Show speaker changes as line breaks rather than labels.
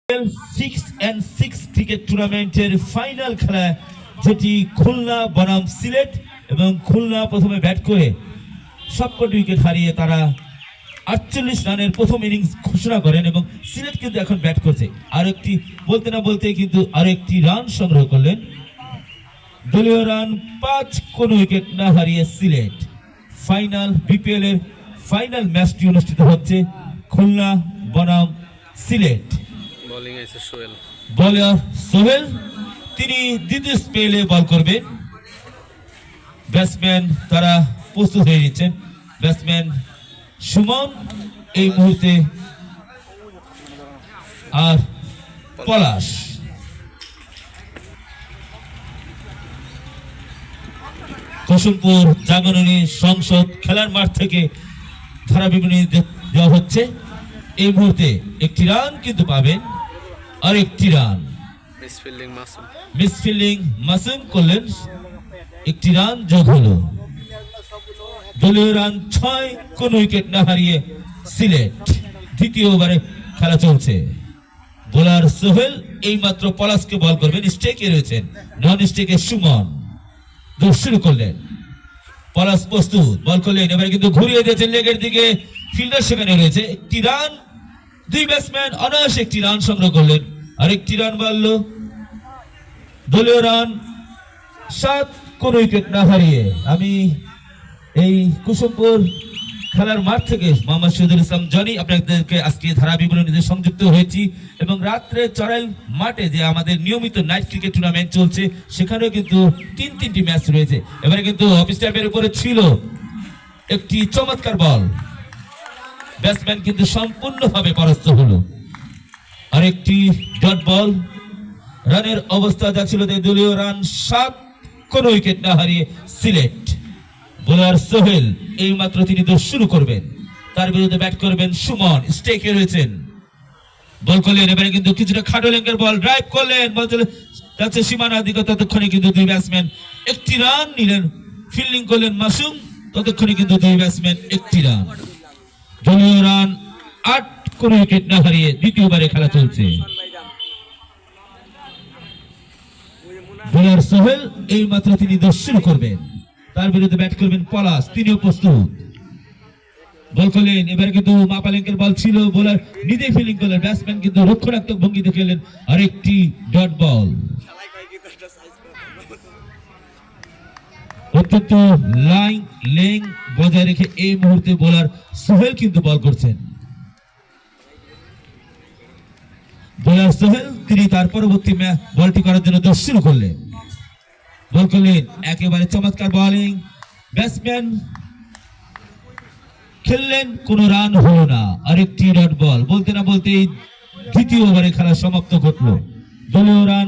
6 cricket টুর্নামেন্টের final খেলা যেটি খুলনা বনাম সিলেট এবং খুলনা প্রথমে ব্যাট করে সবকটি উইকেট হারিয়ে তারা 48 রানের প্রথম ইনিংস ঘোষণা করেন এবং সিলেট কিন্তু এখন ব্যাট করছে আরেকটি বলতে না বলতে কিন্তু আরেকটি রান সংগ্রহ করলেন দলীয় রান 5 কোন উইকেট না হারিয়ে সিলেট ফাইনাল বিপিএল এর ফাইনাল ম্যাচটি অনুষ্ঠিত হচ্ছে খুলনা বনাম সিলেট বলার সোহেল তিনি দ্বিতীয় স্পেলে বল করবেন ব্যাটসম্যান তারা প্রস্তুত হয়ে নিচ্ছেন ব্যাটসম্যান সুমন এই মুহূর্তে আর পলাশ কুসুমপুর জাগরণী সংসদ খেলার মাঠ থেকে ধারা বিবরণী দেওয়া হচ্ছে এই মুহূর্তে একটি রান কিন্তু পাবেন আর একটি রান মিসফিল্ডিং মাসুম করলেন একটি রান যোগ হলো দলীয় রান 6 কোন উইকেট না হারিয়ে সিলেট দ্বিতীয় ওভারে খেলা চলছে বোলার সোহেল এই মাত্র পলাশকে বল করবেন স্ট্রাইকে রয়েছেন নন স্ট্রাইকে সুমন শুরু করলেন পলাশ প্রস্তুত বল করলেন এবারে কিন্তু ঘুরিয়ে দিয়েছেন লেগের দিকে ফিল্ডার সেখানে রয়েছে একটি রান দুই ব্যাটসম্যান অনায়াসে একটি রান সংগ্রহ করলেন আর একটি রান বাড়লো দলীয় রান 7 কোন উইকেট না হারিয়ে আমি এই কুসুমপুর খেলার মাঠ থেকে মোহাম্মদ শহীদুল ইসলাম জনি আপনাদেরকে আজকে ধারা বিবরণীতে সংযুক্ত হয়েছি এবং রাত্রে চড়াইল মাঠে যে আমাদের নিয়মিত নাইট ক্রিকেট টুর্নামেন্ট চলছে সেখানেও কিন্তু তিনটি ম্যাচ রয়েছে এবারে কিন্তু অফিস টাইপের উপরে ছিল একটি চমৎকার বল ব্যাটসম্যান কিন্তু সম্পূর্ণভাবে পরাস্ত হলো আর একটি ডট বল রানের অবস্থা যা ছিল দলীয় রান 7 কোন উইকেট না হারিয়ে সিলেট বোলার সোহেল এই মাত্র তিনি শুরু করবেন তার বিরুদ্ধে ব্যাট করবেন সুমন স্ট্রাইকে রয়েছেন বল করলেন এবারে কিন্তু কিছুটা খাটো লেঙ্গের বল ড্রাইভ করলেন বল চলে যাচ্ছে সীমানার দিকে ততক্ষণে কিন্তু দুই ব্যাটসম্যান একটি রান নিলেন ফিল্ডিং করলেন মাসুম ততক্ষণে কিন্তু দুই ব্যাটসম্যান একটি রান দলীয় রান 8 কোন উইকেট না হারিয়ে দ্বিতীয়বারে খেলা চলছে বোলার সোহেল এই মাত্র তিনি শুরু করবেন তার বিরুদ্ধে ব্যাট করবেন পলাশ তিনিও প্রস্তুত বল করলেন এবারে কিন্তু মাপালেঙ্কের বল ছিল বোলার নিজে ফিল্ডিং করলেন ব্যাটসম্যান কিন্তু রক্ষণাত্মক ভঙ্গিতে খেললেন আর একটি ডট বল অত্যন্ত লাইন লেং বজায় রেখে এই মুহূর্তে বোলার সোহেল কিন্তু বল করছেন বোলার সোহেল তিনি তার পরবর্তী বলটি করার জন্য শুরু করলেন বল করলেন একেবারে চমৎকার বোলিং ব্যাটসম্যান খেললেন কোন রান হলো না আরেকটি ডট বল বলতে না বলতে দ্বিতীয় ওভারে খেলা সমাপ্ত ঘটলো দলীয় রান